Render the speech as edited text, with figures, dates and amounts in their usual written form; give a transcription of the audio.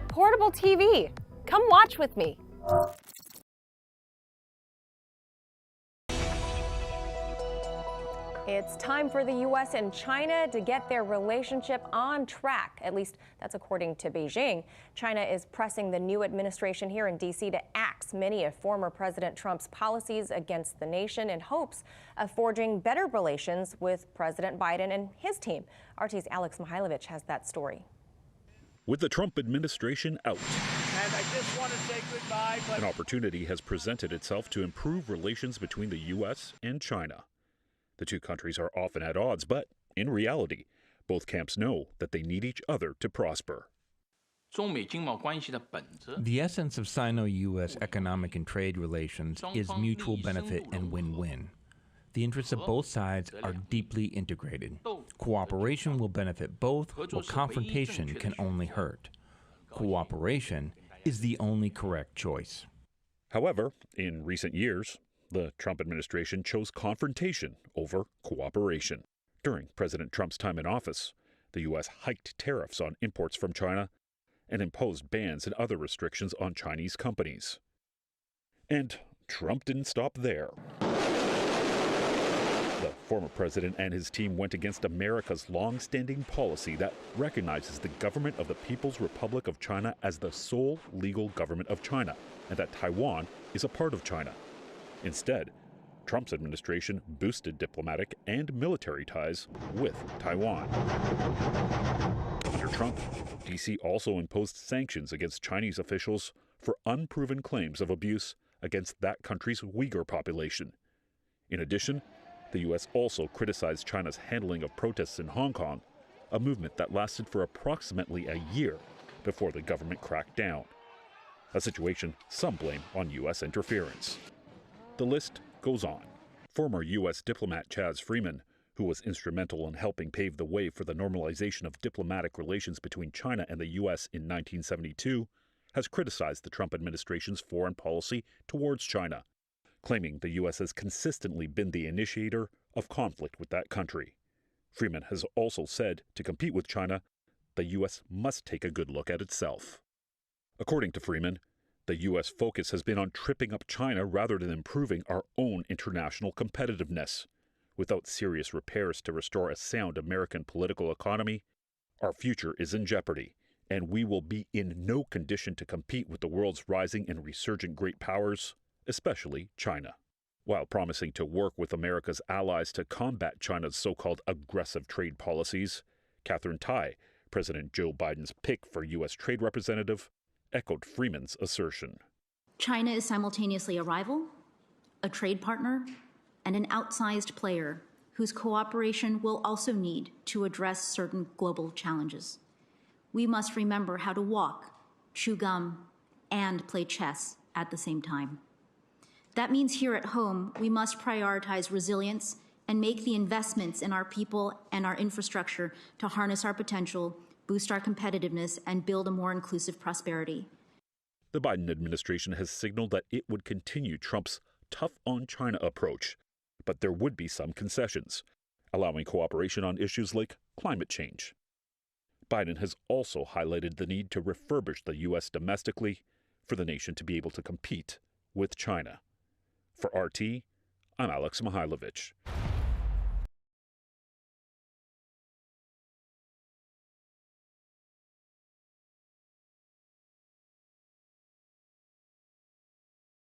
Portable TV. Come watch with me. It's time for the U.S. and China to get their relationship on track. At least that's according to Beijing. China is pressing the new administration here in D.C. to axe many of former President Trump's policies against the nation in hopes of forging better relations with President Biden and his team. RT's Alex Mihailovich has that story. With the Trump administration out, and I just want to say goodbye. An opportunity has presented itself to improve relations between the U.S. and China. The two countries are often at odds, but in reality, both camps know that they need each other to prosper. The essence of Sino-U.S. economic and trade relations is mutual benefit and win-win. The interests of both sides are deeply integrated. Cooperation will benefit both, while confrontation can only hurt. Cooperation is the only correct choice. However, in recent years, the Trump administration chose confrontation over cooperation. During President Trump's time in office, the U.S. hiked tariffs on imports from China and imposed bans and other restrictions on Chinese companies. And Trump didn't stop there. The former president and his team went against America's long-standing policy that recognizes the government of the People's Republic of China as the sole legal government of China, and that Taiwan is a part of China. Instead, Trump's administration boosted diplomatic and military ties with Taiwan. Under Trump, D.C. also imposed sanctions against Chinese officials for unproven claims of abuse against that country's Uyghur population. In addition, the U.S. also criticized China's handling of protests in Hong Kong, a movement that lasted for approximately a year before the government cracked down. A situation some blame on U.S. interference. The list goes on. Former U.S. diplomat Chaz Freeman, who was instrumental in helping pave the way for the normalization of diplomatic relations between China and the U.S. in 1972, has criticized the Trump administration's foreign policy towards China, claiming the U.S. has consistently been the initiator of conflict with that country. Freeman has also said to compete with China, the U.S. must take a good look at itself. According to Freeman, the U.S. focus has been on tripping up China rather than improving our own international competitiveness. Without serious repairs to restore a sound American political economy, our future is in jeopardy, and we will be in no condition to compete with the world's rising and resurgent great powers, especially China. While promising to work with America's allies to combat China's so-called aggressive trade policies, Katherine Tai, President Joe Biden's pick for U.S. trade representative, echoed Freeman's assertion. China is simultaneously a rival, a trade partner, and an outsized player whose cooperation will also need to address certain global challenges. We must remember how to walk, chew gum, and play chess at the same time. That means here at home, we must prioritize resilience and make the investments in our people and our infrastructure to harness our potential, boost our competitiveness, and build a more inclusive prosperity. The Biden administration has signaled that it would continue Trump's tough-on-China approach, but there would be some concessions, allowing cooperation on issues like climate change. Biden has also highlighted the need to refurbish the U.S. domestically for the nation to be able to compete with China. For RT, I'm Alex Mihailovich.